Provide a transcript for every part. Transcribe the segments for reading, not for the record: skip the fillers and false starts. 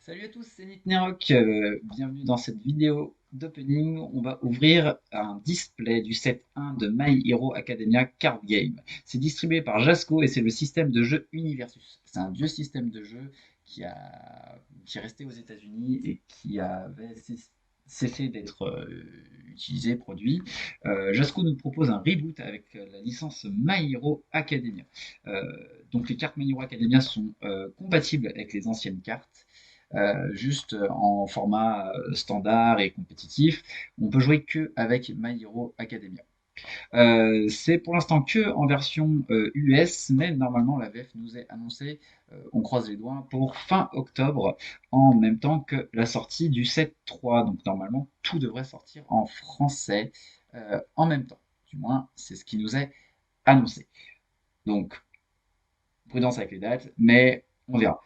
Salut à tous, c'est Nitnerok. Bienvenue dans cette vidéo d'opening. On va ouvrir un display du set 1 de My Hero Academia Card Game. C'est distribué par Jasco et c'est le système de jeu Universus. C'est un vieux système de jeu qui est resté aux États-Unis et qui avait cessé d'être utilisé, produit. Jasco nous propose un reboot avec la licence My Hero Academia. Euh, donc les cartes My Hero Academia sont compatibles avec les anciennes cartes juste en format standard et compétitif. On peut jouer que avec My Hero Academia. C'est pour l'instant que en version US, mais normalement la VF nous est annoncée, on croise les doigts, pour fin octobre, en même temps que la sortie du set 3. Donc normalement tout devrait sortir en français en même temps. Du moins, c'est ce qui nous est annoncé. Donc prudence avec les dates, mais on verra.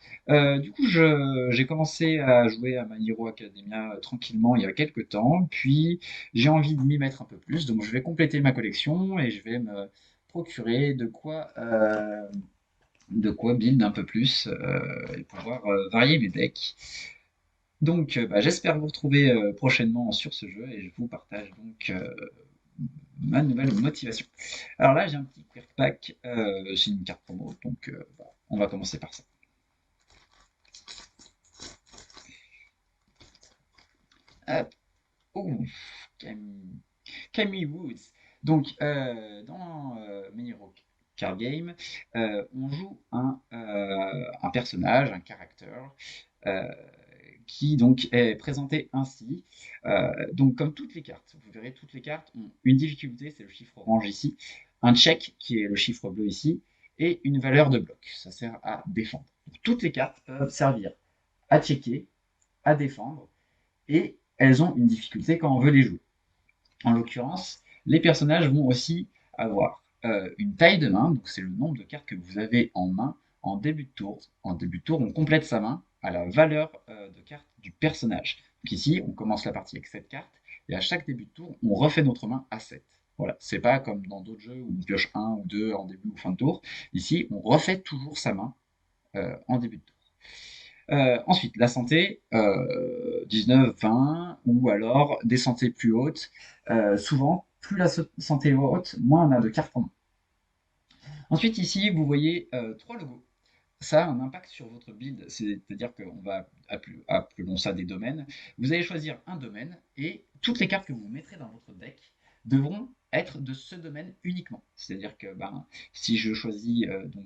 Du coup, j'ai commencé à jouer à My Hero Academia tranquillement il y a quelques temps, puis j'ai envie de m'y mettre un peu plus, donc je vais compléter ma collection et je vais me procurer de quoi build un peu plus et pouvoir varier mes decks. Donc, bah, j'espère vous retrouver prochainement sur ce jeu et je vous partage donc ma nouvelle motivation. Alors là, j'ai un petit quirk pack, c'est une carte promo, donc voilà, on va commencer par ça. Hop. Oh, Camille, Camille Woods. Donc, dans Mini-Rock Card Game, on joue un personnage, un character, euh, qui donc est présenté ainsi. Donc, comme toutes les cartes, vous verrez, toutes les cartes ont une difficulté, c'est le chiffre orange ici, un check qui est le chiffre bleu ici, et une valeur de bloc. Ça sert à défendre. Donc, toutes les cartes peuvent servir à checker, à défendre, et elles ont une difficulté quand on veut les jouer. En l'occurrence, les personnages vont aussi avoir une taille de main, donc c'est le nombre de cartes que vous avez en main en début de tour. En début de tour, on complète sa main à la valeur de carte du personnage. Donc ici, on commence la partie avec 7 cartes, et à chaque début de tour, on refait notre main à 7. Voilà, c'est pas comme dans d'autres jeux où on pioche un ou 2 en début ou fin de tour. Ici, on refait toujours sa main en début de tour. Ensuite, la santé, 19, 20, ou alors des santé plus hautes. Souvent, plus la santé est haute, moins on a de cartes en main. Ensuite, ici, vous voyez trois logos. Ça a un impact sur votre build, c'est-à-dire qu'on va appelons ça des domaines. Vous allez choisir un domaine et toutes les cartes que vous mettrez dans votre deck devront être de ce domaine uniquement. C'est-à-dire que ben, si je choisis de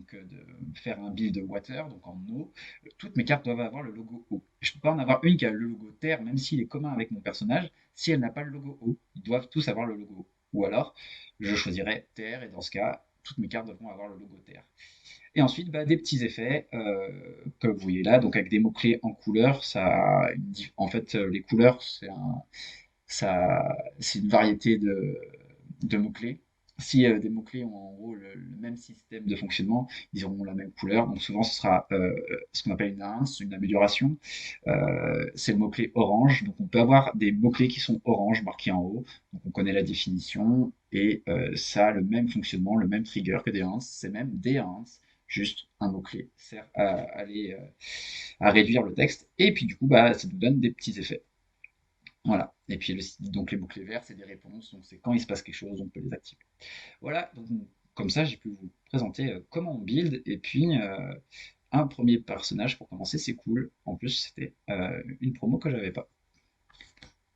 faire un build water, donc en eau, toutes mes cartes doivent avoir le logo eau. Je ne peux pas en avoir une qui a le logo terre, même s'il est commun avec mon personnage, si elle n'a pas le logo eau. Ils doivent tous avoir le logo eau. Ou alors, je choisirai terre et dans ce cas, toutes mes cartes devront avoir le logo terre. Et ensuite, bah, des petits effets, comme vous voyez là, donc avec des mots-clés en couleur. En fait, les couleurs, c'est une variété de mots-clés. Si des mots-clés ont en gros le même système de fonctionnement, ils auront la même couleur. Donc souvent, ce sera ce qu'on appelle une enhance, une amélioration. C'est le mot-clé orange. Donc on peut avoir des mots-clés qui sont orange marqués en haut. Donc on connaît la définition et ça a le même fonctionnement, le même trigger que des enhances. C'est même des enhances. Juste un mot-clé sert à réduire le texte. Et puis du coup, bah, ça nous donne des petits effets. Voilà. Et puis donc les boucles verts, c'est des réponses. Donc c'est quand il se passe quelque chose, on peut les activer. Voilà. Donc comme ça, j'ai pu vous présenter comment on build. Et puis un premier personnage pour commencer, c'est cool. En plus, c'était une promo que j'avais pas.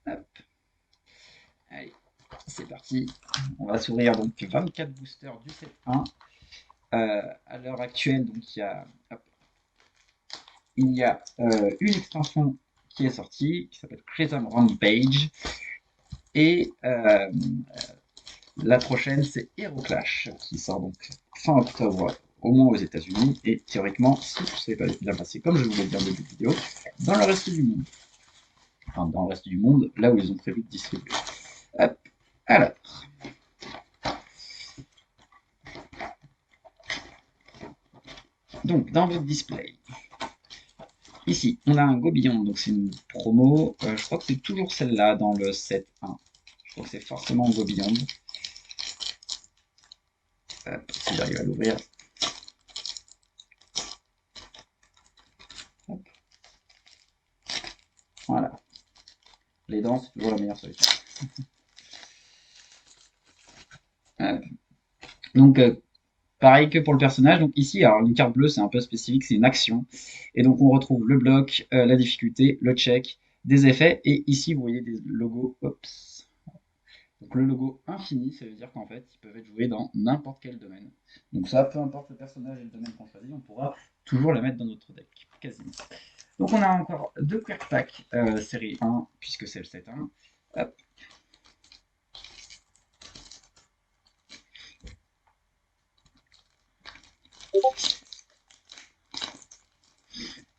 Hop. Allez, c'est parti. On va s'ouvrir donc 24 boosters du set 1. À l'heure actuelle, donc il y a une extension qui est sortie, qui s'appelle Crimson Rampage. Et la prochaine, c'est Hero Clash, qui sort donc fin octobre, au moins aux États-Unis, et théoriquement, si tout s'est bien passé, comme je vous l'ai dit en début de vidéo, dans le reste du monde. Enfin, dans le reste du monde, là où ils ont prévu de distribuer. Hop. Alors, donc, dans votre display, ici, on a un Gobillon, donc c'est une promo. Je crois que c'est toujours celle-là dans le set 1. Je crois que c'est forcément Gobillon. Si j'arrive à l'ouvrir. Hop. dents, c'est toujours la meilleure solution. Donc, pareil que pour le personnage. Donc ici, alors une carte bleue, c'est un peu spécifique, c'est une action. Et donc on retrouve le bloc, la difficulté, le check, des effets. Et ici, vous voyez des logos. Ops. Donc le logo infini, ça veut dire qu'en fait, ils peuvent être joués dans n'importe quel domaine. Donc ça, peu importe le personnage et le domaine qu'on choisit, on pourra toujours la mettre dans notre deck, quasiment. Donc on a encore deux Quirk Pack série 1, puisque c'est le set 1. Hop.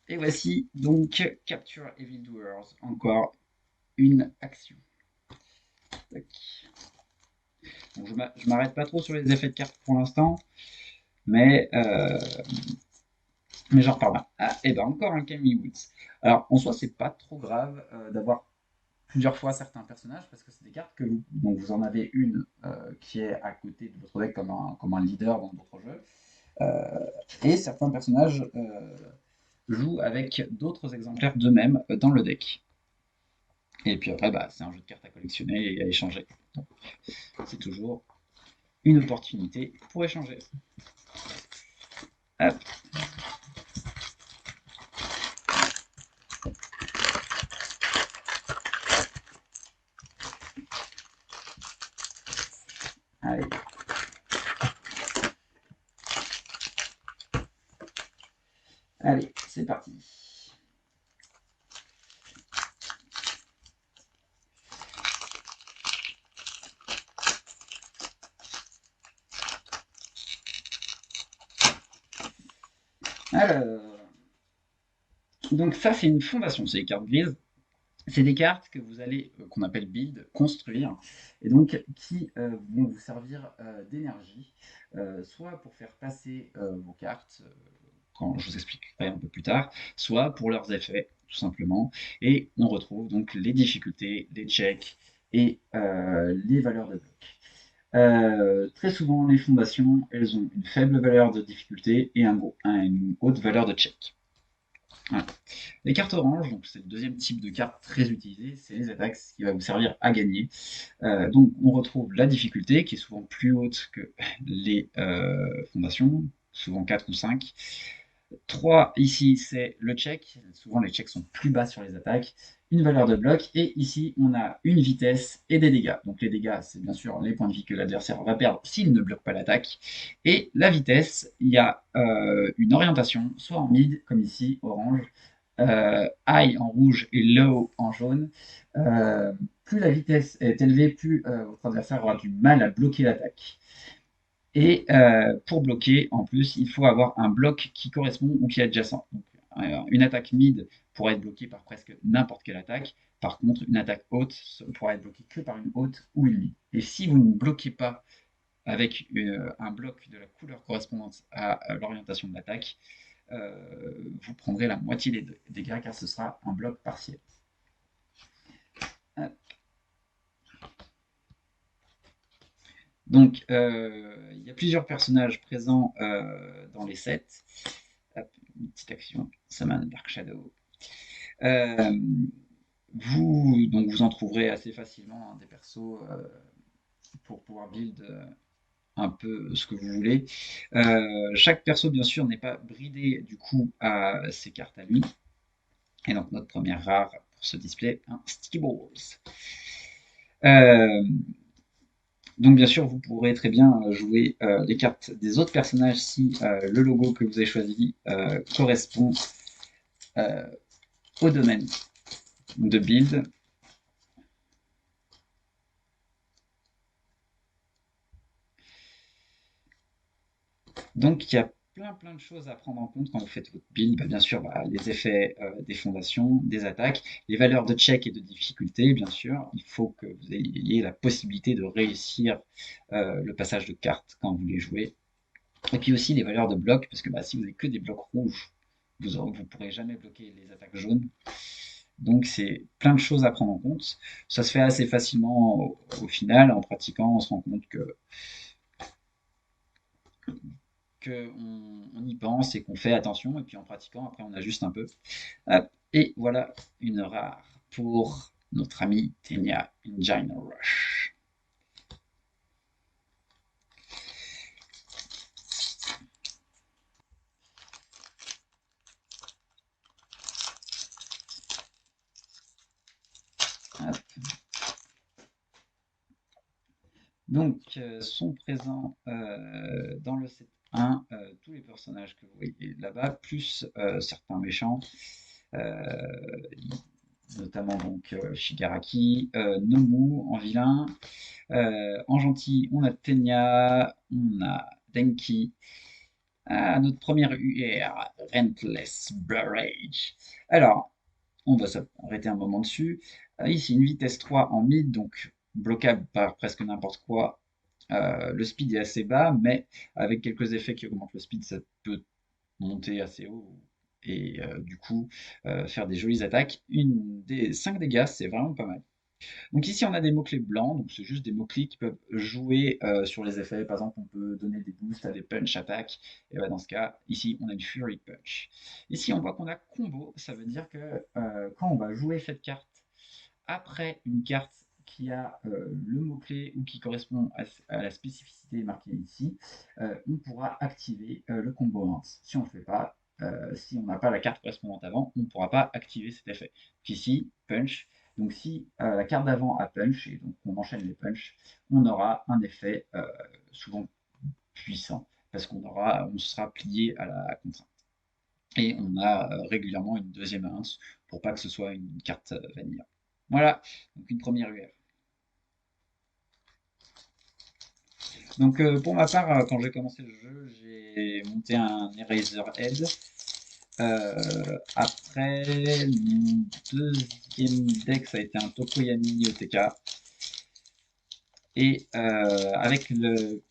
Et voici donc Capture Evil Doers, encore une action. Tac. Donc, je m'arrête pas trop sur les effets de cartes pour l'instant, mais, mais j'en reparle. Ah, et ben encore un Camille Woods. Alors en soi, c'est pas trop grave d'avoir plusieurs fois certains personnages parce que c'est des cartes que vous, donc vous en avez une qui est à côté de votre deck comme un leader dans votre jeu. Et certains personnages jouent avec d'autres exemplaires d'eux-mêmes dans le deck. Et puis après, bah, c'est un jeu de cartes à collectionner et à échanger. C'est toujours une opportunité pour échanger. Hop. Allez. Allez, c'est parti. Alors, donc ça c'est une fondation, c'est les cartes grises. C'est des cartes que vous allez, qu'on appelle build, construire, et donc qui vont vous servir d'énergie, soit pour faire passer vos cartes, quand je vous expliquerai un peu plus tard, soit pour leurs effets, tout simplement. Et on retrouve donc les difficultés, les checks et les valeurs de bloc. Très souvent, les fondations, elles ont une faible valeur de difficulté et une haute valeur de check. Voilà. Les cartes oranges, donc c'est le deuxième type de carte très utilisée, c'est les attaques, ce qui va vous servir à gagner. Donc on retrouve la difficulté qui est souvent plus haute que les fondations, souvent 4 ou 5. 3 ici c'est le check, souvent les checks sont plus bas sur les attaques, une valeur de bloc, et ici on a une vitesse et des dégâts. Donc les dégâts c'est bien sûr les points de vie que l'adversaire va perdre s'il ne bloque pas l'attaque, et la vitesse, il y a une orientation, soit en mid comme ici, orange, high en rouge et low en jaune. Plus la vitesse est élevée, plus votre adversaire aura du mal à bloquer l'attaque. Et pour bloquer, en plus, il faut avoir un bloc qui correspond ou qui est adjacent. Donc, une attaque mid pourrait être bloquée par presque n'importe quelle attaque. Par contre, une attaque haute pourra être bloquée que par une haute ou une mid. Et si vous ne bloquez pas avec un bloc de la couleur correspondante à l'orientation de l'attaque, vous prendrez la moitié des dégâts car ce sera un bloc partiel. Donc, il y a plusieurs personnages présents dans les sets. Hop, une petite action, Summon Dark Shadow. Vous en trouverez assez facilement des persos pour pouvoir build un peu ce que vous voulez. Chaque perso, bien sûr, n'est pas bridé du coup à ses cartes à lui. Et donc, notre première rare pour ce display, un Sticky Balls. Donc bien sûr, vous pourrez très bien jouer les cartes des autres personnages si le logo que vous avez choisi correspond au domaine de build. Donc il y a plein de choses à prendre en compte quand vous faites votre build. Bien sûr, les effets des fondations, des attaques, les valeurs de check et de difficulté, bien sûr. Il faut que vous ayez la possibilité de réussir le passage de cartes quand vous les jouez. Et puis aussi les valeurs de bloc, parce que si vous n'avez que des blocs rouges, vous ne pourrez jamais bloquer les attaques jaunes. Donc c'est plein de choses à prendre en compte. Ça se fait assez facilement au final. En pratiquant, on se rend compte qu'on y pense et qu'on fait attention. Et puis en pratiquant, après on ajuste un peu. Hop, et voilà une rare pour notre ami Tenya Engine Rush. Hop. Donc, sont présents dans le set 1 tous les personnages que vous voyez là-bas, plus certains méchants, notamment donc Shigaraki, Nomu en vilain, en gentil, on a Tenya, on a Denki, notre première UR, Rentless Blurrage. Alors, on va s'arrêter un moment dessus. Ici, une vitesse 3 en mid, donc bloquable par presque n'importe quoi. Le speed est assez bas, mais avec quelques effets qui augmentent le speed, ça peut monter assez haut et du coup faire des jolies attaques. Une des 5 dégâts, c'est vraiment pas mal. Donc ici, on a des mots-clés blancs, donc c'est juste des mots-clés qui peuvent jouer sur les effets. Par exemple, on peut donner des boosts à des punch attaques. Et ben dans ce cas, ici, on a une Fury Punch. Ici, on voit qu'on a combo. Ça veut dire que quand on va jouer cette carte après une carte qui a le mot-clé ou qui correspond à la spécificité marquée ici, on pourra activer le combo 1. Si on ne le fait pas, si on n'a pas la carte correspondante avant, on ne pourra pas activer cet effet. Donc ici, punch. Donc si la carte d'avant a punch, et donc on enchaîne les punch, on aura un effet souvent puissant, parce on sera plié à la contrainte. Et on a régulièrement une deuxième rince pour pas que ce soit une carte vanilla. Voilà, donc une première UR. Donc pour ma part, quand j'ai commencé le jeu, j'ai monté un Eraserhead. Après, mon deuxième deck, ça a été un Tokoyami OTK. Et avec le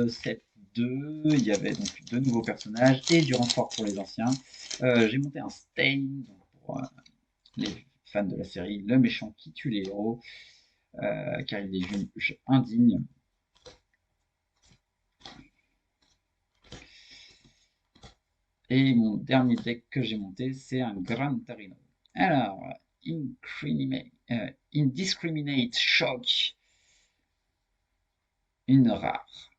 set 2, il y avait donc deux nouveaux personnages et du renfort pour les anciens. J'ai monté un Stain, donc pour les fans de la série, le méchant qui tue les héros, car il est indigne. Et mon dernier deck que j'ai monté, c'est un Gran Tarino. Alors, Indiscriminate Shock, une rare.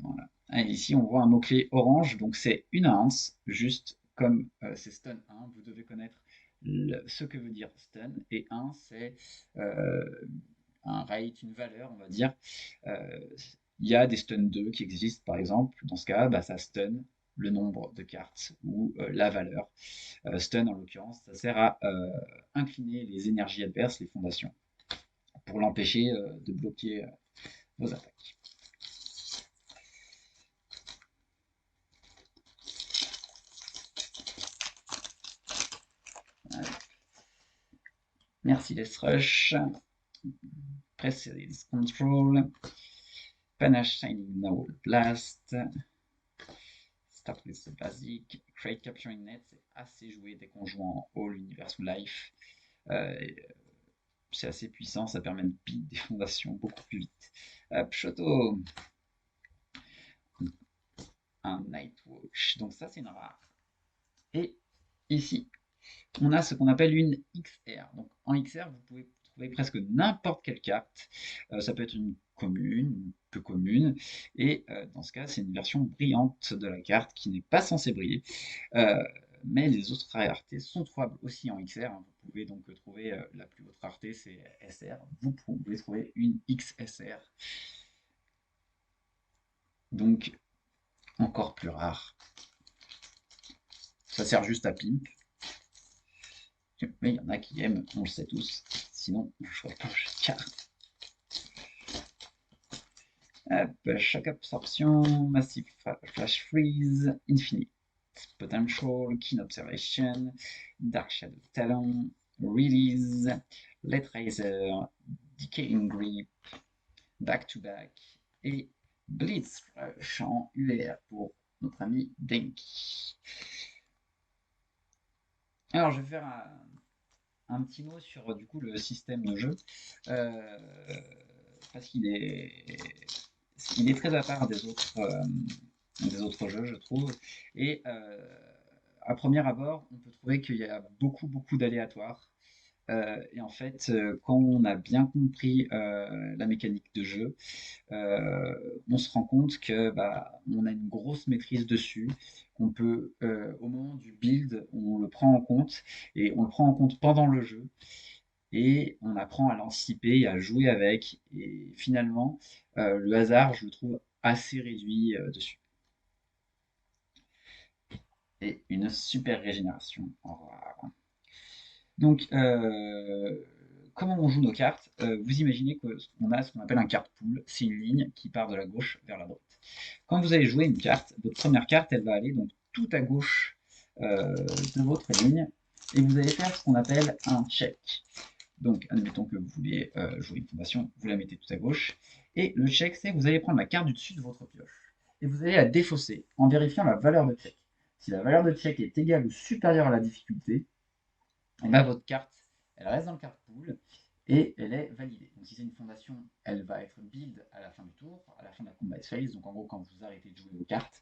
Voilà. Et ici, on voit un mot-clé orange, donc c'est une ounce, juste comme c'est stun 1. Vous devez connaître ce que veut dire stun. Et 1, c'est un rate, une valeur, on va dire. Il y a des stun 2 qui existent, par exemple. Dans ce cas, bah, ça stun le nombre de cartes ou la valeur. Stun, en l'occurrence, ça sert à incliner les énergies adverses, les fondations, pour l'empêcher de bloquer vos attaques. Voilà. Merciless Rush, Press Control, Panache Shining Nowl Blast, Start with the Basic, Create Capturing Net, c'est assez joué dès qu'on joue en All Universal Life. C'est assez puissant, ça permet de build des fondations beaucoup plus vite. Pshoto, un Nightwatch, donc ça c'est une rare. Et ici, on a ce qu'on appelle une XR. Donc en XR, vous pouvez trouver presque n'importe quelle carte. Ça peut être une commune, une peu commune, et dans ce cas, c'est une version brillante de la carte qui n'est pas censée briller. Mais les autres raretés sont trouvables aussi en XR. Hein. Vous pouvez donc trouver la plus haute rareté, c'est SR. Vous pouvez trouver une XSR. Donc, encore plus rare. Ça sert juste à pimp. Mais il y en a qui aiment, on le sait tous. Sinon, je ne ferai pas le carte. Shock Absorption, Massive Flash Freeze, Infinite Potential, Keen Observation, Dark Shadow Talon, Release, Let Razor, Decaying Grip, Back to Back et Blitz Rush en UR pour notre ami Denki. Alors je vais faire un petit mot sur du coup le système de jeu parce qu'il est très à part des autres jeux, je trouve. Et à premier abord, on peut trouver qu'il y a beaucoup d'aléatoires. Et en fait, quand on a bien compris la mécanique de jeu, on se rend compte que bah, on a une grosse maîtrise dessus. On peut, au moment du build, on le prend en compte et on le prend en compte pendant le jeu et on apprend à l'anticiper et à jouer avec. Et finalement, le hasard, je le trouve assez réduit dessus. Et une super régénération. Au revoir. Donc, comment on joue nos cartes? Vous imaginez qu'on a ce qu'on appelle un card pool. C'est une ligne qui part de la gauche vers la droite. Quand vous allez jouer une carte, votre première carte, elle va aller donc tout à gauche de votre ligne. Et vous allez faire ce qu'on appelle un check. Donc, admettons que vous voulez jouer une fondation, vous la mettez tout à gauche. Et le check, c'est que vous allez prendre la carte du dessus de votre pioche. Et vous allez la défausser en vérifiant la valeur de check. Si la valeur de check est égale ou supérieure à la difficulté, et bien votre carte, elle reste dans le card pool et elle est validée. Donc si c'est une fondation, elle va être build à la fin du tour, à la fin de la combat phase, donc en gros quand vous arrêtez de jouer vos cartes.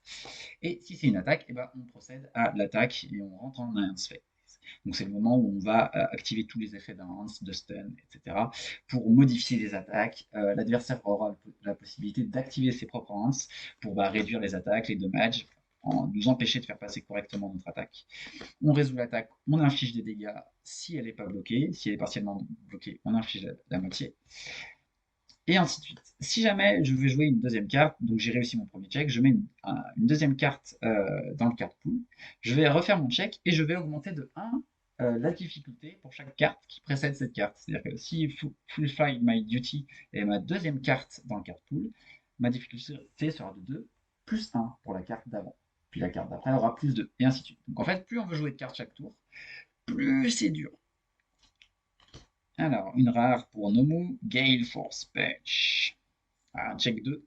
Et si c'est une attaque, et ben on procède à l'attaque et on rentre en alliance phase. Donc c'est le moment où on va activer tous les effets d'enhance, de stun, etc. pour modifier les attaques. L'adversaire aura la possibilité d'activer ses propres enhances pour réduire les attaques, les dommages, nous empêcher de faire passer correctement notre attaque. On résout l'attaque, on inflige des dégâts si elle n'est pas bloquée. Si elle est partiellement bloquée, on inflige la moitié. Et ainsi de suite. Si jamais je veux jouer une deuxième carte, donc j'ai réussi mon premier check, je mets une deuxième carte dans le card pool, je vais refaire mon check et je vais augmenter de 1 la difficulté pour chaque carte qui précède cette carte. C'est-à-dire que si Fulfill My Duty est ma deuxième carte dans le card pool, ma difficulté sera de 2, plus 1 pour la carte d'avant. Puis la carte d'après aura plus 2, et ainsi de suite. Donc en fait, plus on veut jouer de cartes chaque tour, plus c'est dur. Alors, une rare pour Nomu, Gale Force Patch. Un check 2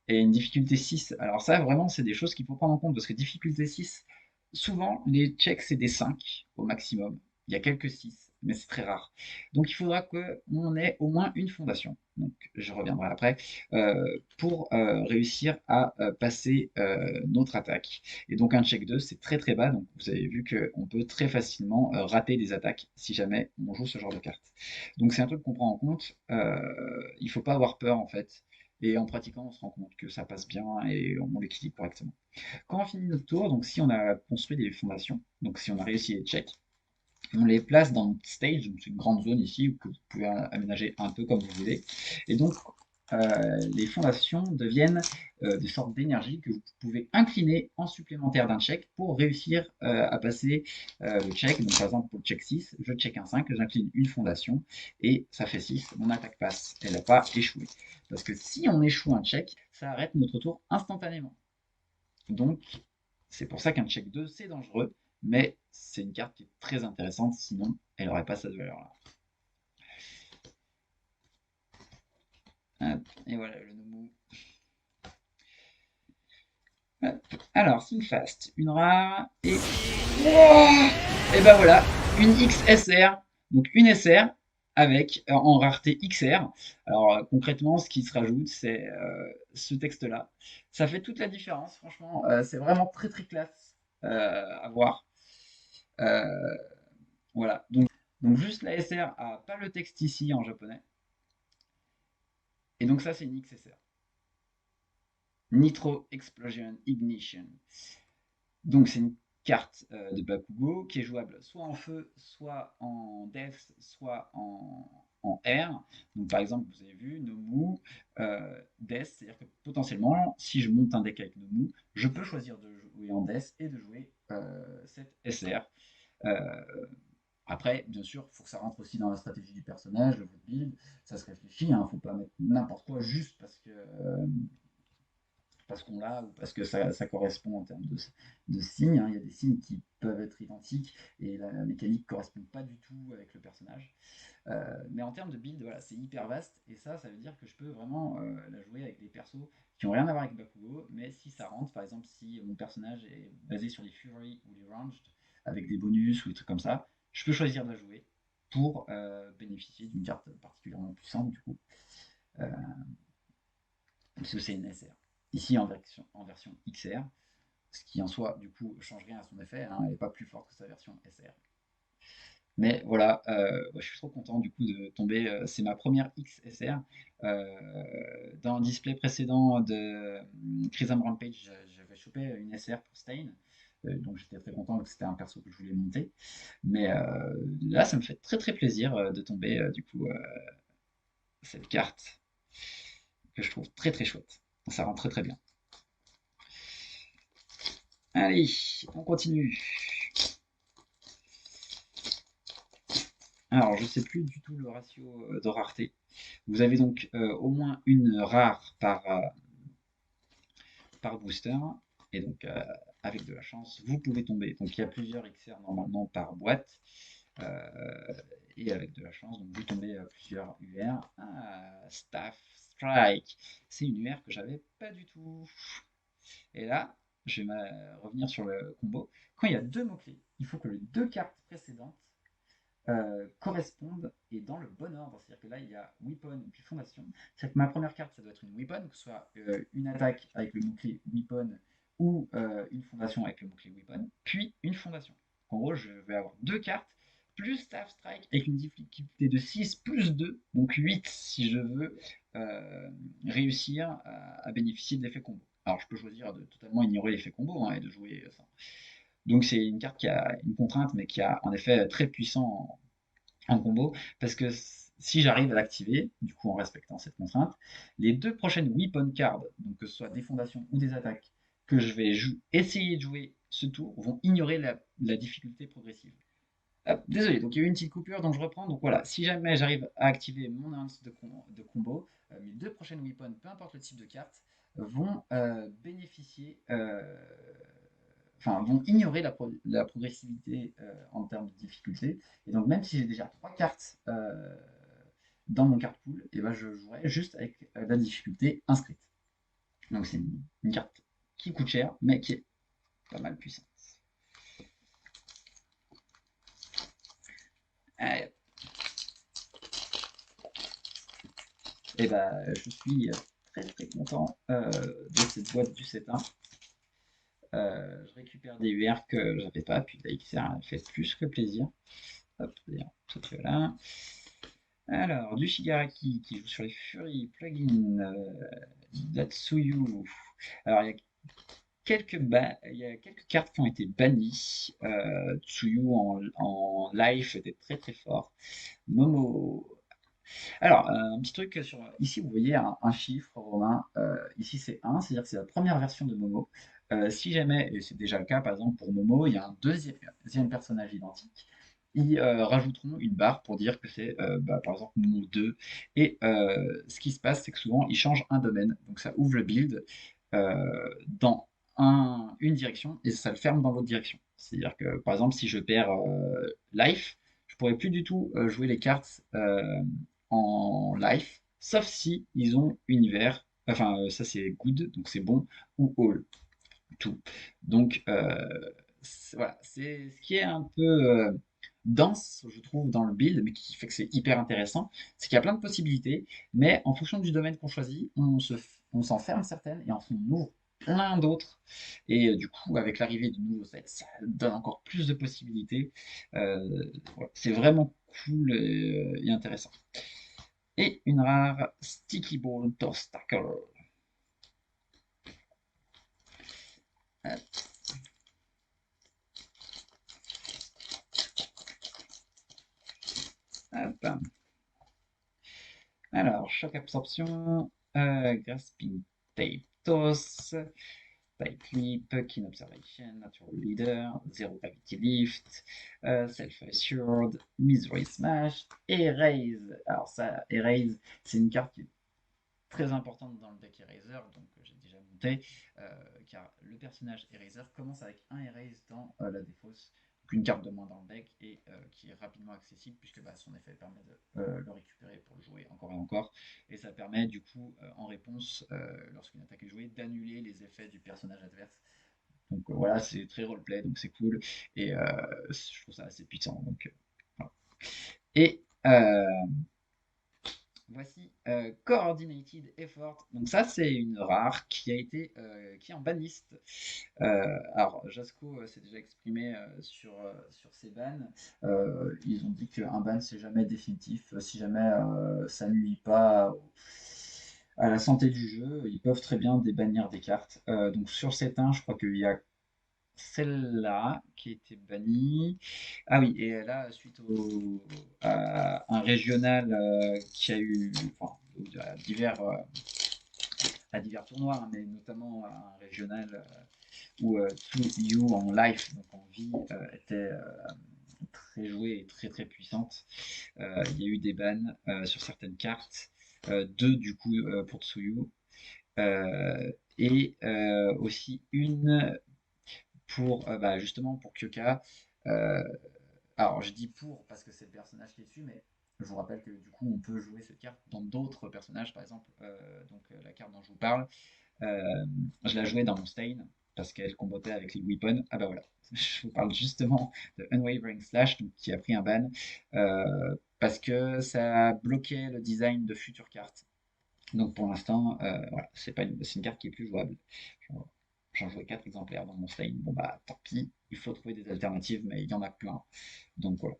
et une difficulté 6. Alors ça, vraiment, c'est des choses qu'il faut prendre en compte parce que difficulté 6, souvent, les checks, c'est des 5 au maximum. Il y a quelques 6, mais c'est très rare. Donc il faudra qu'on ait au moins une fondation. Donc je reviendrai après pour réussir à passer notre attaque. Et donc un check 2, c'est très très bas. Donc vous avez vu qu'on peut très facilement rater des attaques si jamais on joue ce genre de carte. Donc c'est un truc qu'on prend en compte. Il ne faut pas avoir peur en fait. Et en pratiquant, on se rend compte que ça passe bien et on l'équilibre correctement. Quand on finit notre tour, donc si on a construit des fondations, donc si on a réussi les checks, on les place dans notre stage, donc c'est une grande zone ici que vous pouvez aménager un peu comme vous voulez. Et donc les fondations deviennent des sortes d'énergie que vous pouvez incliner en supplémentaire d'un check pour réussir à passer le check. Donc par exemple pour le check 6, je check un 5, j'incline une fondation et ça fait 6, mon attaque passe, elle n'a pas échoué. Parce que si on échoue un check, ça arrête notre tour instantanément. Donc c'est pour ça qu'un check 2 c'est dangereux, mais c'est une carte qui est très intéressante, sinon elle n'aurait pas cette valeur-là. Et voilà le Nomu. Alors, Fast, une rare et. Et ben voilà, une XSR. Donc une SR avec en rareté XR. Alors concrètement, ce qui se rajoute, c'est ce texte-là. Ça fait toute la différence, franchement. C'est vraiment très très classe à voir. Euh, voilà. Donc juste la SR a pas le texte ici en japonais. Et donc ça, c'est une XSR. Nitro Explosion Ignition. Donc c'est une carte de Bakugo qui est jouable soit en feu, soit en death, soit en air. Donc par exemple, vous avez vu Nomu death, c'est-à-dire que potentiellement, si je monte un deck avec Nomu, je peux choisir de jouer en death et de jouer cette SR. Euh, Après, bien sûr, il faut que ça rentre aussi dans la stratégie du personnage, de votre build. Ça se réfléchit, il ne faut pas mettre n'importe quoi juste parce qu'on l'a ou parce que ça correspond en termes de signes. Hein. Il y a des signes qui peuvent être identiques et la mécanique ne correspond pas du tout avec le personnage. Mais en termes de build, voilà, c'est hyper vaste et ça veut dire que je peux vraiment la jouer avec des persos qui n'ont rien à voir avec Bakugo, mais si ça rentre, par exemple, si mon personnage est basé sur les Fury ou les Ranged avec des bonus ou des trucs comme ça, je peux choisir de la jouer pour bénéficier d'une carte particulièrement puissante du coup. Euh, parce que c'est une SR. Ici en version XR, ce qui en soi du coup change rien à son effet, hein, elle n'est pas plus forte que sa version SR. Mais voilà, ouais, je suis trop content du coup de tomber. C'est ma première XSR. Dans un display précédent de Crimson Rampage, j'avais chopé une SR pour Stain. Donc j'étais très content que c'était un perso que je voulais monter. Mais là, ça me fait très très plaisir de tomber du coup cette carte que je trouve très très chouette. Ça rend très très bien. Allez, on continue. Alors, je sais plus du tout le ratio de rareté. Vous avez donc au moins une rare par booster. Et donc, avec de la chance, vous pouvez tomber. Donc, il y a plusieurs XR normalement par boîte. Euh, et avec de la chance, donc vous tombez plusieurs UR. Ah, Staff Strike. C'est une UR que j'avais pas du tout. Et là, je vais revenir sur le combo. Quand il y a deux mots-clés, il faut que les deux cartes précédentes correspondent et dans le bon ordre. C'est-à-dire que là, il y a Weapon puis Fondation. C'est-à-dire que ma première carte, ça doit être une Weapon, que ce soit une attaque avec le mot-clé Weapon ou une Fondation avec le mot-clé Weapon, puis une Fondation. En gros, je vais avoir deux cartes plus Staff Strike avec une difficulté de 6 plus 2, donc 8 si je veux réussir à bénéficier de l'effet combo. Alors je peux choisir de totalement ignorer l'effet combo et de jouer ça. Donc c'est une carte qui a une contrainte, mais qui a un effet très puissant en combo, parce que si j'arrive à l'activer, du coup en respectant cette contrainte, les deux prochaines weapon cards, donc que ce soit des fondations ou des attaques, que je vais essayer de jouer ce tour, vont ignorer la difficulté progressive. Désolé, donc il y a eu une petite coupure, donc je reprends. Donc voilà, si jamais j'arrive à activer mon ounce de combo, mes deux prochaines weapons, peu importe le type de carte, vont bénéficier, enfin vont ignorer la progressivité en termes de difficulté. Et donc même si j'ai déjà trois cartes dans mon card pool, et ben je jouerai juste avec la difficulté inscrite. Donc c'est une carte qui coûte cher, mais qui est pas mal puissante. Allez, et ben je suis très très content de cette boîte du 7-1. Je récupère des UR que je n'avais pas, puis la XR elle fait plus que plaisir. Hop, d'ailleurs, tout là. Alors, du Shigaraki qui joue sur les Fury plugins, Datsuyu. Alors, il y a quelques cartes qui ont été bannies. Tsuyu en live était très très fort. Momo. Alors, un petit truc sur. Ici, vous voyez un chiffre romain. Ici, c'est 1, c'est-à-dire que c'est la première version de Momo. Si jamais, et c'est déjà le cas, par exemple, pour Momo, il y a un deuxième personnage identique. Ils rajouteront une barre pour dire que c'est, par exemple, Momo 2. Et ce qui se passe, c'est que souvent, ils changent un domaine. Donc, ça ouvre le build dans une direction et ça le ferme dans l'autre direction. C'est-à-dire que, par exemple, si je perds Life, je pourrais plus du tout jouer les cartes en life, sauf si ils ont univers, enfin ça c'est good, donc c'est bon, ou all, tout. Donc voilà, c'est ce qui est un peu dense, je trouve, dans le build, mais qui fait que c'est hyper intéressant, c'est qu'il y a plein de possibilités, mais en fonction du domaine qu'on choisit, on s'enferme certaines et on s'en ouvre plein d'autres. Et du coup, avec l'arrivée du nouveau set, ça donne encore plus de possibilités. Voilà, c'est vraiment cool et intéressant. Et une rare Sticky Ball Torstacker. Hop. Alors, choc absorption, grasping tape toss, type clip, keen observation, natural leader, zero gravity lift, self-assured, misery smash, erase. Alors ça, erase, c'est une carte qui est très importante dans le deck Eraser, donc j'ai déjà monté, car le personnage Eraser commence avec un Erase dans la défausse, donc une carte de moins dans le deck, et qui est rapidement accessible, puisque son effet permet de le récupérer pour le jouer encore et encore, et ça permet du coup, en réponse, lorsqu'une attaque est jouée, d'annuler les effets du personnage adverse. Donc voilà, c'est très roleplay, donc c'est cool, et je trouve ça assez puissant. Donc, voilà. Et Voici Coordinated Effort. Donc ça, c'est une rare qui a été qui est en banlist. Alors, Jasco s'est déjà exprimé sur ces bans. Ils ont dit qu'un ban, c'est jamais définitif. Si jamais ça nuit pas à la santé du jeu, ils peuvent très bien débannir des cartes. Donc sur cette 1, je crois qu'il y a celle-là qui a été bannie. Ah oui, et là, suite à un régional qui a eu, enfin, à divers tournois, hein, mais notamment un régional où To You en live, donc en vie, était très jouée et très très puissante. Il y a eu des bans sur certaines cartes, deux du coup pour Tsuyu, et aussi une pour bah, justement pour Kyoka. Euh, alors je dis pour parce que c'est le personnage qui est dessus, mais je vous rappelle que du coup on peut jouer cette carte dans d'autres personnages, par exemple donc la carte dont je vous parle, euh, je la jouais dans mon Stain parce qu'elle combattait avec les weapons. Ah bah voilà, je vous parle justement de Unwavering Slash donc, qui a pris un ban parce que ça bloquait le design de futures cartes. Donc pour l'instant, voilà, c'est une carte qui est plus jouable. J'en jouais 4 exemplaires dans mon Stein. Bon bah tant pis, il faut trouver des alternatives, mais il y en a plein. Donc voilà.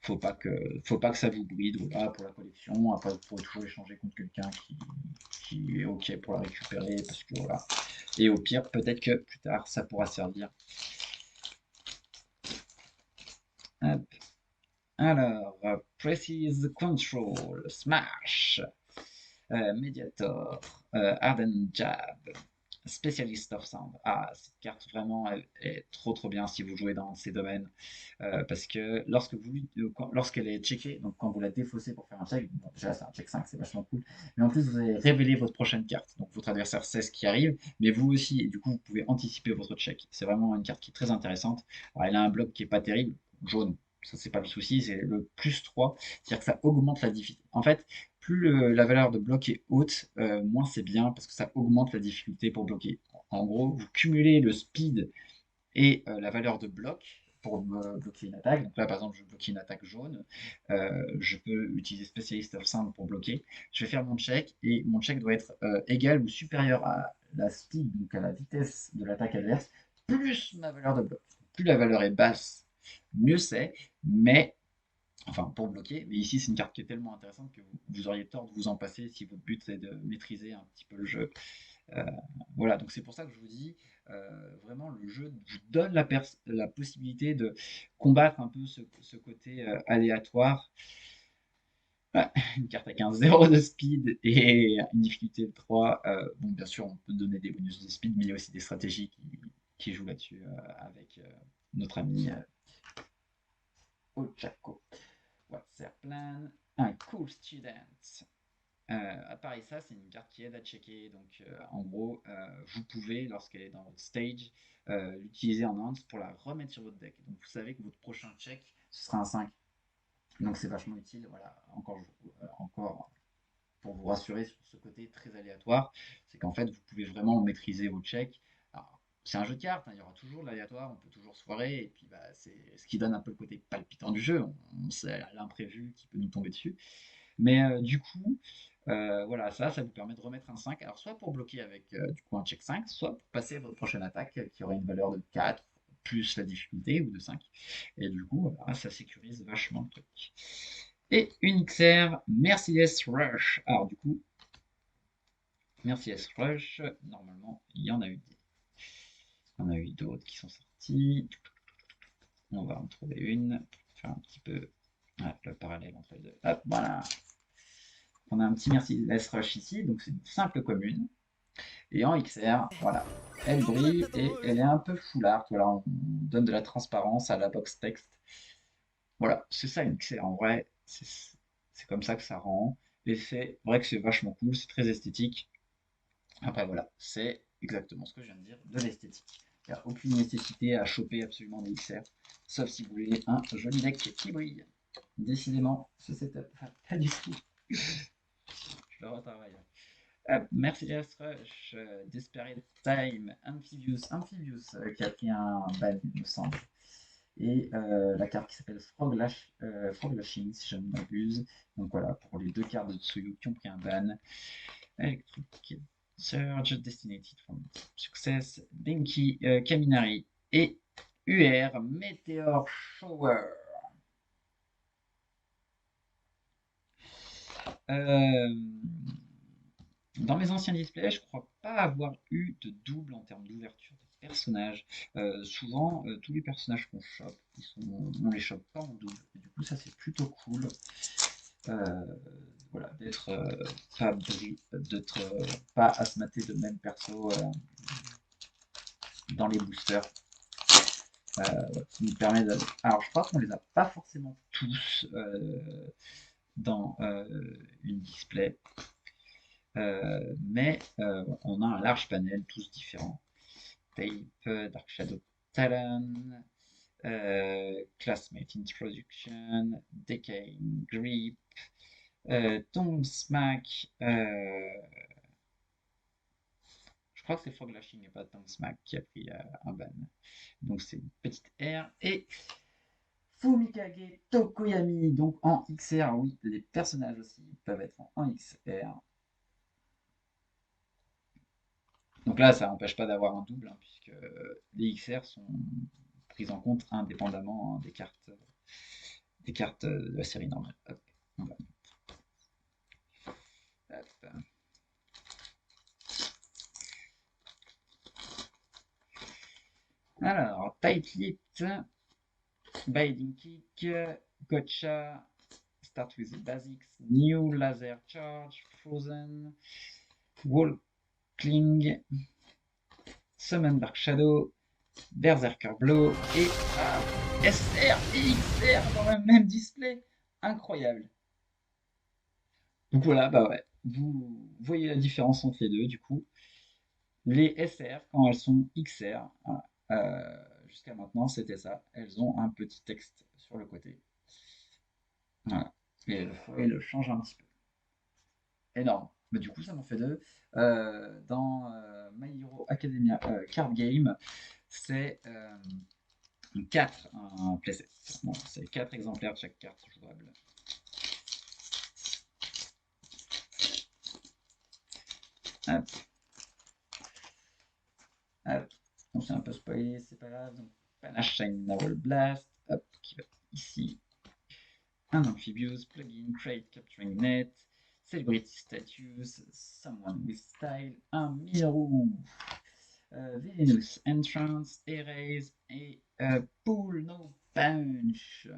Faut pas que ça vous bride voilà, pour la collection. Après, vous pourrez toujours échanger contre quelqu'un qui est OK pour la récupérer. Parce que voilà. Et au pire, peut-être que plus tard, ça pourra servir. Hop. Alors, Precise Control, Smash, Mediator, Harden Jab, Specialist of Sound. Ah, cette carte vraiment elle est trop trop bien si vous jouez dans ces domaines. Parce que lorsqu'elle est checkée, donc quand vous la défaussez pour faire un check, bon, déjà c'est un check 5, c'est vachement cool. Mais en plus, vous allez révéler votre prochaine carte. Donc votre adversaire sait ce qui arrive, mais vous aussi, et du coup, vous pouvez anticiper votre check. C'est vraiment une carte qui est très intéressante. Alors, elle a un bloc qui est pas terrible, jaune. Ça, c'est pas le souci, c'est le plus 3, c'est-à-dire que ça augmente la difficulté. En fait, plus la valeur de bloc est haute, moins c'est bien parce que ça augmente la difficulté pour bloquer. En gros, vous cumulez le speed et la valeur de bloc pour bloquer une attaque. Donc là, par exemple, je veux bloquer une attaque jaune. Je peux utiliser Specialist of Sound pour bloquer. Je vais faire mon check et mon check doit être égal ou supérieur à la speed, donc à la vitesse de l'attaque adverse, plus ma valeur de bloc. Plus la valeur est basse, mieux c'est. Mais enfin pour bloquer, mais ici c'est une carte qui est tellement intéressante que vous auriez tort de vous en passer si votre but c'est de maîtriser un petit peu le jeu. Euh, voilà, donc c'est pour ça que je vous dis, vraiment le jeu vous donne la possibilité de combattre un peu ce côté aléatoire. Ouais, une carte avec un 0 de speed et une difficulté de 3. Bon, bien sûr, on peut donner des bonus de speed, mais il y a aussi des stratégies qui jouent là-dessus avec notre ami Ochako. What's their plan? Un cool student. Pareil, ça, c'est une carte qui aide à checker. Donc, en gros, vous pouvez, lorsqu'elle est dans votre stage, l'utiliser en hand pour la remettre sur votre deck. Donc, vous savez que votre prochain check, ce sera un 5. Donc, c'est vachement utile. Voilà, encore pour vous rassurer sur ce côté très aléatoire, c'est qu'en fait, vous pouvez vraiment maîtriser vos checks. Alors, c'est un jeu de cartes, hein, il y aura toujours de l'aléatoire, on peut toujours se foirer, et puis bah, c'est ce qui donne un peu le côté palpitant du jeu. On sait l'imprévu qui peut nous tomber dessus. Mais du coup, voilà, ça vous permet de remettre un 5. Alors, soit pour bloquer avec du coup un check 5, soit pour passer à votre prochaine attaque qui aurait une valeur de 4 plus la difficulté ou de 5. Et du coup, voilà, ça sécurise vachement le truc. Et une XR Mercedes Rush. Alors, du coup, Mercedes Rush, normalement, il y en a eu il y en a eu d'autres qui sont sortis. On va en trouver une pour faire un petit peu le parallèle entre les deux. Hop, voilà. On a un petit Mercedes Rush ici, donc c'est une simple commune. Et en XR, voilà, elle brille et elle est un peu foularde. Voilà, on donne de la transparence à la box texte. Voilà, c'est ça une XR en vrai. C'est comme ça que ça rend. Et c'est vrai que c'est vachement cool, c'est très esthétique. Après voilà, c'est exactement ce que je viens de dire, de l'esthétique. Il n'y a aucune nécessité à choper absolument des XR, sauf si vous voulez un joli deck qui brille. Décidément, ce setup, pas du tout. Je le retravaille. Mercedes Rush, Desperate Time, Amphibious, qui a pris un ban, il me semble. et la carte qui s'appelle Frog Lashing, si je ne m'abuse. Donc voilà, pour les deux cartes de Tsuyu qui ont pris un ban. Electric Surge, Destinated from Success, Denki, Kaminari et UR, Meteor Shower. Dans mes anciens displays, je crois pas avoir eu de double en termes d'ouverture de personnages. Souvent, tous les personnages qu'on chope, on les chope pas en double. Et du coup, ça c'est plutôt cool. Voilà, d'être pas à se mater de même perso dans les boosters. Qui nous permet de... Alors, je crois qu'on les a pas forcément tous dans une display. Mais on a un large panel, tous différents. Tape, Dark Shadow Talon, Classmate Introduction, Decaying Grip, Tongue Smack, je crois que c'est Frog Lashing et pas Tongue Smack qui a pris un ban. Donc c'est une petite R. Et Fumikage Tokoyami, donc en XR, oui, les personnages aussi peuvent être en XR. Donc là, ça n'empêche pas d'avoir un double, hein, puisque les XR sont prises en compte indépendamment, hein, des cartes de la série normale. Hop, on va hop. Alors, Tight Lipped, Binding Kick, Gotcha, Start with the Basics, New Laser Charge, Frozen, Walkling, Summon Dark Shadow, Berserker Blow et SR et XR dans le même display. Incroyable. Donc voilà, bah ouais, vous voyez la différence entre les deux du coup. Les SR, quand elles sont XR, voilà, jusqu'à maintenant c'était ça, elles ont un petit texte sur le côté. Voilà. Et le foil change un petit peu. Énorme. Mais du coup, ça m'en fait deux. Dans My Hero Academia Card Game, c'est 4 un playset. Bon, c'est 4 exemplaires de chaque carte jouable. Hop. Hop. Donc c'est un peu spoilé, c'est pas grave. Donc Panache Shine Naval Blast, hop, qui va ici. Un Amphibious, Plugin, Crate Capturing Net, Celebrity Status, Someone with Style, un Miroux, Villainous Entrance, Erase et Pull No Punch.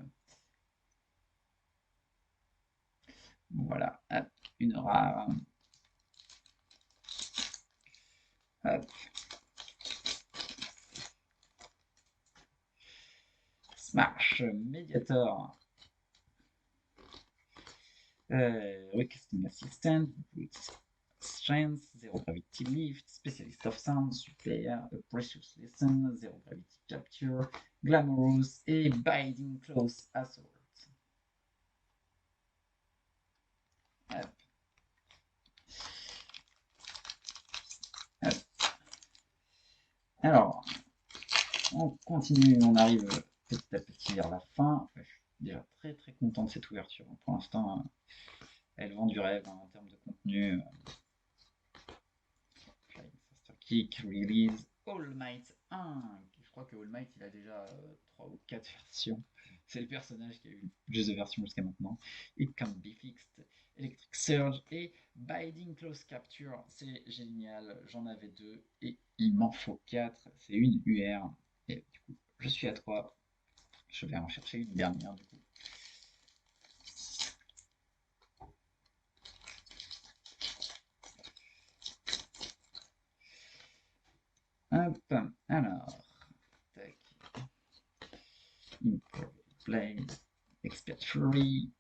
Voilà, hop, une rare. Hop. Smash, Mediator, Recasting Assistant, Strength, Zero Gravity Lift, Specialist of Sound, Supplayer, A Precious Lesson, Zero Gravity Capture, Glamorous et Binding Close Assault. Hop. Hop. Alors, on continue, on arrive petit à petit vers la fin. Je suis déjà très très content de cette ouverture. Pour l'instant, elle vend du rêve, hein, en termes de contenu. Flying Faster Kick, Release, All Might 1. Je crois que All Might il a déjà 3 ou 4 versions. C'est le personnage qui a eu le plus de versions jusqu'à maintenant. It Can't Be Fixed, Electric Surge et Binding Close Capture. C'est génial, j'en avais 2 et il m'en faut 4. C'est une UR. Et du coup, je suis à 3. Je vais en chercher une dernière du coup. Hop, alors, tac. Blade, Expert Fury,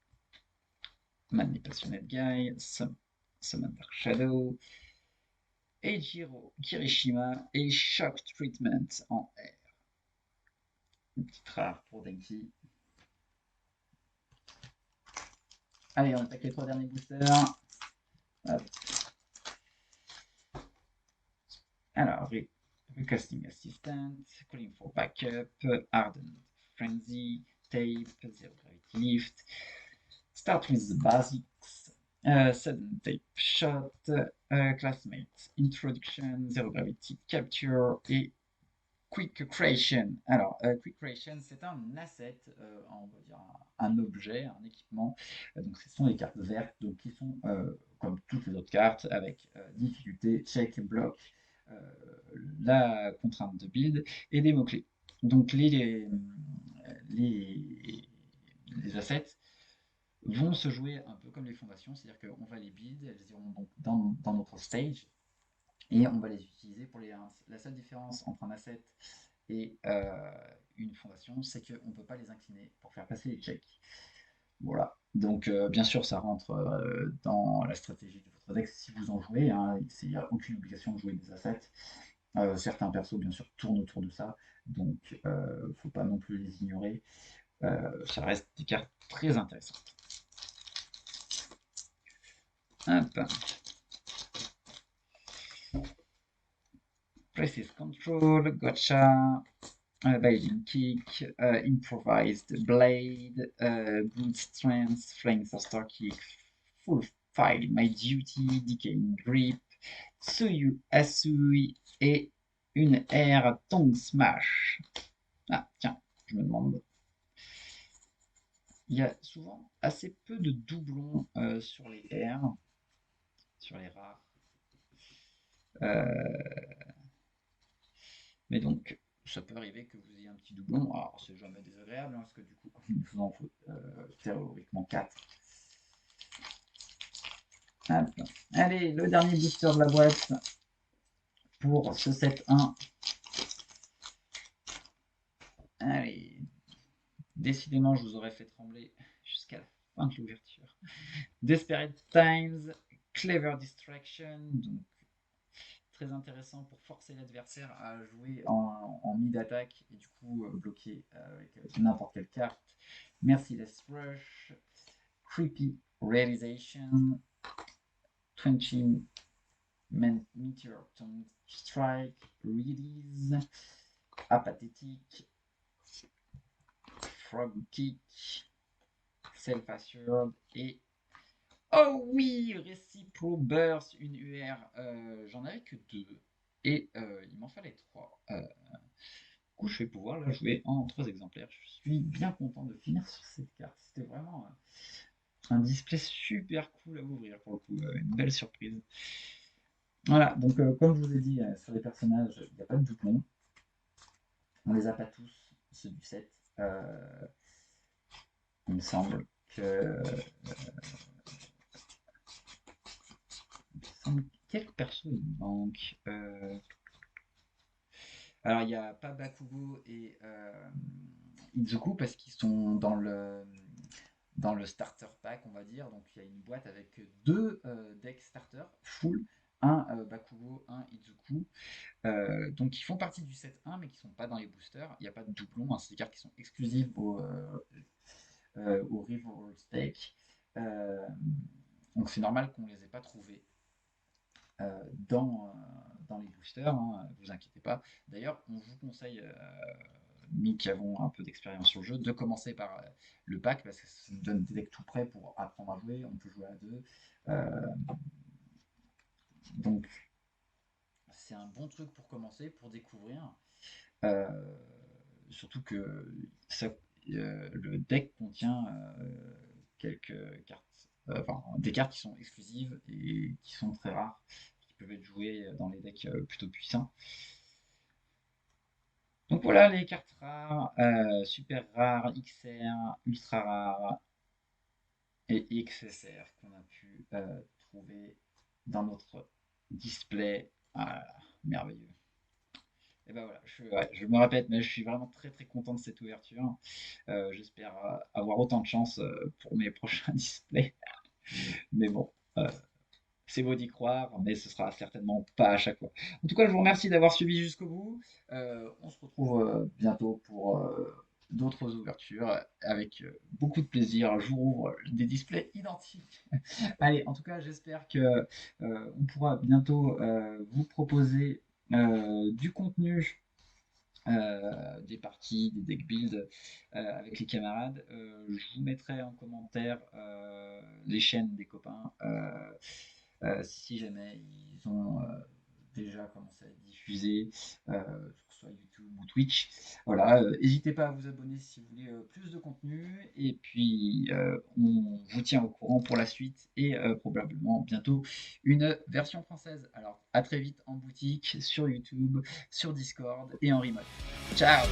Manipulation Guy, Summon Dark Shadow, Eijiro Kirishima et Shock Treatment en R. Une petite rare pour Denki. Allez, on attaque les 3 derniers boosters. Hop. Alors, Recasting Assistant, Calling for Backup, Hardened Frenzy, Tape, Zero Gravity Lift. Start with the basics. Sudden Tape Shot, Classmates, Introduction, Zero Gravity Capture et Quick Creation. Alors, Quick Creation, c'est un asset, on va dire un objet, un équipement. Donc, ce sont les cartes vertes, donc qui sont comme toutes les autres cartes, avec difficulté, check, bloc, la contrainte de build et des mots-clés. Donc, les assets vont se jouer un peu comme les fondations, c'est-à-dire qu'on va les build, elles iront donc dans notre stage et on va les utiliser pour les hints. La seule différence entre un asset et une fondation, c'est qu'on ne peut pas les incliner pour faire passer les checks. Voilà. Donc, bien sûr, ça rentre dans la stratégie de votre deck si vous en jouez. Hein. Il n'y a aucune obligation de jouer des assets. Certains persos, bien sûr, tournent autour de ça. Donc, il ne faut pas non plus les ignorer. Ça reste des cartes très intéressantes. Hop. Precise Control, Gotcha, Baiting Kick, Improvised Blade, Good Strength, Flying Thruster Kick, Full File My Duty, Decaying Grip, Tsuyu Asui et une R Tongue Smash. Ah, tiens, je me demande. Il y a souvent assez peu de doublons sur les R, sur les rares. Mais donc, ça peut arriver que vous ayez un petit doublon. Alors, c'est jamais désagréable, hein, parce que du coup, il nous en faut théoriquement 4. Hop. Allez, le dernier booster de la boîte pour ce set 1. Allez. Décidément, je vous aurais fait trembler jusqu'à la fin de l'ouverture. Desperate Times, Clever Distraction, donc très intéressant pour forcer l'adversaire à jouer en mid-attaque et du coup bloquer avec n'importe quelle carte. Merciless Rush, Creepy Realization, 20 Meteor Tongue Strike, Release, Apathetic, Frog Kick, Self-Assured et oh oui, Recipro Burst, une UR. J'en avais que 2 et il m'en fallait 3. Du coup, je vais pouvoir la jouer en 3 exemplaires. Je suis bien content de finir sur cette carte. C'était vraiment un display super cool à ouvrir pour le coup, une belle surprise. Voilà, donc comme je vous ai dit, sur les personnages, il n'y a pas de doublon. On les a pas tous, ceux du set. Il me semble que. Quelques persos il me manque. Alors il n'y a pas Bakugo et Izuku parce qu'ils sont dans le starter pack, on va dire. Donc il y a une boîte avec 2 decks starter full, un Bakugo, un Izuku. Donc ils font partie du set 1 mais qui ne sont pas dans les boosters. Il n'y a pas de doublon, hein. C'est des cartes qui sont exclusives au Rival Stake. Donc c'est normal qu'on ne les ait pas trouvées dans les boosters, hein, vous inquiétez pas. D'ailleurs, on vous conseille, nous qui avons un peu d'expérience sur le jeu, de commencer par le pack parce que ça nous donne des decks tout prêts pour apprendre à jouer. On peut jouer à 2. Donc, c'est un bon truc pour commencer, pour découvrir. Surtout que le deck contient quelques cartes, enfin des cartes qui sont exclusives et qui sont très rares, qui peuvent être jouées dans les decks plutôt puissants. Donc voilà les cartes rares, super rares, XR, ultra rares et XSR qu'on a pu trouver dans notre display. Ah, merveilleux. Et ben voilà, je me répète, mais je suis vraiment très très content de cette ouverture. J'espère avoir autant de chance pour mes prochains displays. Mais bon, c'est beau d'y croire, mais ce sera certainement pas à chaque fois. En tout cas, je vous remercie d'avoir suivi jusqu'au bout. On se retrouve bientôt pour d'autres ouvertures avec beaucoup de plaisir. Je vous rouvre des displays identiques. Allez, en tout cas, j'espère que on pourra bientôt vous proposer du contenu des parties, des deck builds avec les camarades. Je vous mettrai en commentaire les chaînes des copains si jamais ils ont déjà commencé à être diffusés sur soit YouTube ou Twitch. Voilà, n'hésitez pas à vous abonner si vous voulez plus de contenu. Et puis, on vous tient au courant pour la suite et probablement bientôt une version française. Alors, à très vite en boutique, sur YouTube, sur Discord et en remote. Ciao!